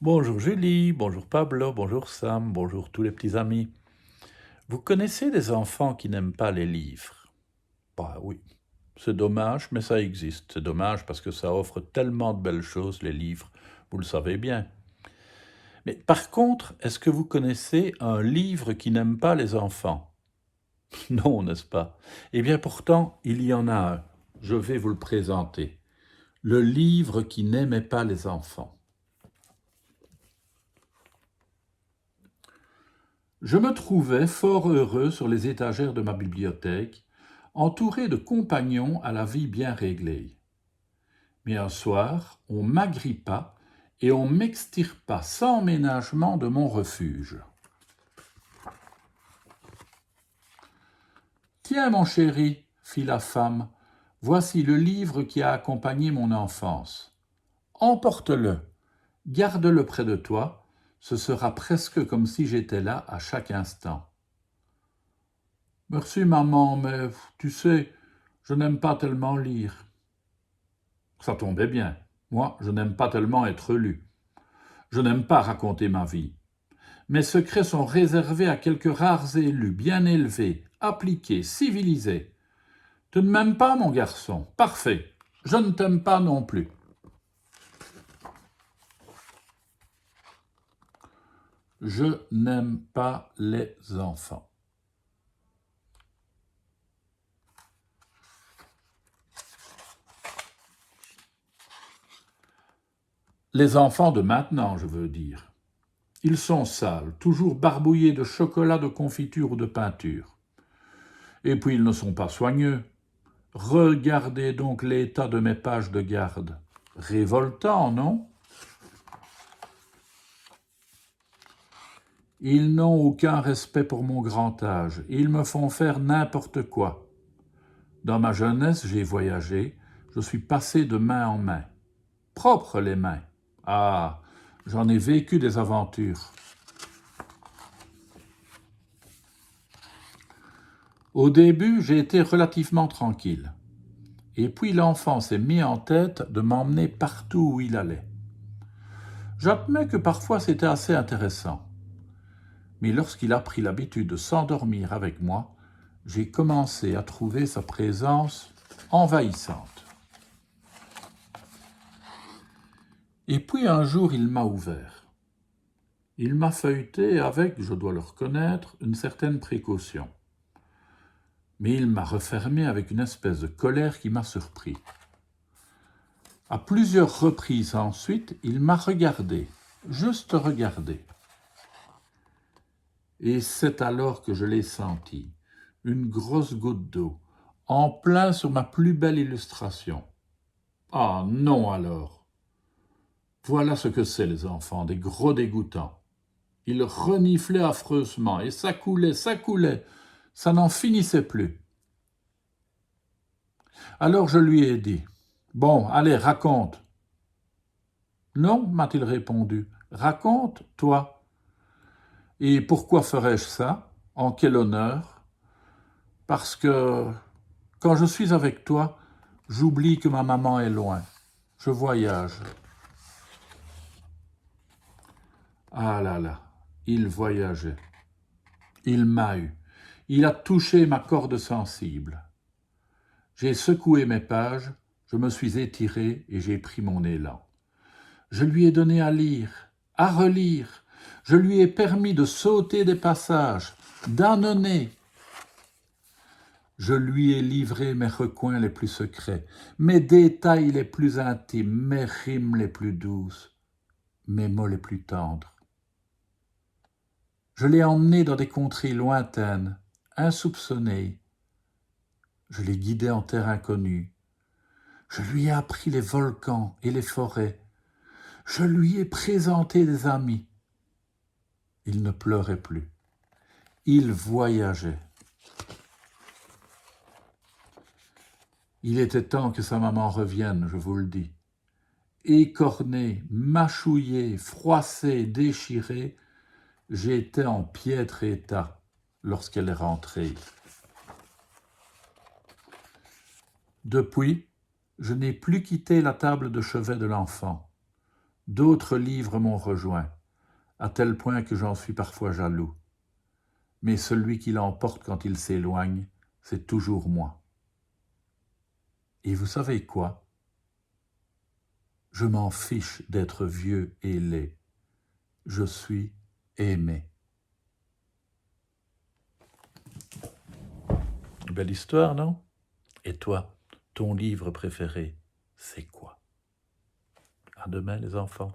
Bonjour Julie, bonjour Pablo, bonjour Sam, bonjour tous les petits amis. Vous connaissez des enfants qui n'aiment pas les livres? Bah oui, c'est dommage, mais ça existe. C'est dommage parce que ça offre tellement de belles choses, les livres, vous le savez bien. Mais par contre, est-ce que vous connaissez un livre qui n'aime pas les enfants? Non, n'est-ce pas? Eh bien pourtant, il y en a un. Je vais vous le présenter. Le livre qui n'aimait pas les enfants. Je me trouvais fort heureux sur les étagères de ma bibliothèque, entouré de compagnons à la vie bien réglée. Mais un soir, on m'agrippa et on m'extirpa sans ménagement de mon refuge. Tiens, mon chéri, fit la femme, voici le livre qui a accompagné mon enfance. Emporte-le, garde-le près de toi, ce sera presque comme si j'étais là à chaque instant. Merci, maman, mais tu sais, je n'aime pas tellement lire. Ça tombait bien. Moi, je n'aime pas tellement être lu. Je n'aime pas raconter ma vie. Mes secrets sont réservés à quelques rares élus, bien élevés, appliqués, civilisés. Tu ne m'aimes pas, mon garçon? Parfait. Je ne t'aime pas non plus. Je n'aime pas les enfants. Les enfants de maintenant, je veux dire. Ils sont sales, toujours barbouillés de chocolat, de confiture ou de peinture. Et puis ils ne sont pas soigneux. Regardez donc l'état de mes pages de garde. Révoltant, non? Ils n'ont aucun respect pour mon grand âge. Ils me font faire n'importe quoi. Dans ma jeunesse, j'ai voyagé. Je suis passé de main en main. Propres les mains. Ah, j'en ai vécu des aventures. Au début, j'ai été relativement tranquille. Et puis l'enfant s'est mis en tête de m'emmener partout où il allait. J'admets que parfois c'était assez intéressant. Mais lorsqu'il a pris l'habitude de s'endormir avec moi, j'ai commencé à trouver sa présence envahissante. Et puis un jour, il m'a ouvert. Il m'a feuilleté avec, je dois le reconnaître, une certaine précaution. Mais il m'a refermé avec une espèce de colère qui m'a surpris. À plusieurs reprises ensuite, il m'a regardé, juste regardé. Et c'est alors que je l'ai senti, une grosse goutte d'eau, en plein sur ma plus belle illustration. Ah non alors! Voilà ce que c'est les enfants, des gros dégoûtants. Ils reniflaient affreusement, et ça coulait, ça n'en finissait plus. Alors je lui ai dit, « Bon, allez, raconte. » Non, m'a-t-il répondu, raconte, toi. Et pourquoi ferais-je ça? En quel honneur? Parce que quand je suis avec toi, j'oublie que ma maman est loin. Je voyage. Ah là là, il voyageait. Il m'a eu. Il a touché ma corde sensible. J'ai secoué mes pages, je me suis étiré et j'ai pris mon élan. Je lui ai donné à lire, à relire. Je lui ai permis de sauter des passages, d'annonner. Je lui ai livré mes recoins les plus secrets, mes détails les plus intimes, mes rimes les plus douces, mes mots les plus tendres. Je l'ai emmené dans des contrées lointaines, insoupçonnées. Je l'ai guidé en terre inconnue. Je lui ai appris les volcans et les forêts. Je lui ai présenté des amis. Il ne pleurait plus. Il voyageait. Il était temps que sa maman revienne, je vous le dis. Écorné, mâchouillé, froissé, déchiré, j'étais en piètre état lorsqu'elle est rentrée. Depuis, je n'ai plus quitté la table de chevet de l'enfant. D'autres livres m'ont rejoint, à tel point que j'en suis parfois jaloux. Mais celui qui l'emporte quand il s'éloigne, c'est toujours moi. Et vous savez quoi? Je m'en fiche d'être vieux et laid. Je suis aimé. Belle histoire, non? Et toi, ton livre préféré, c'est quoi? À demain, les enfants.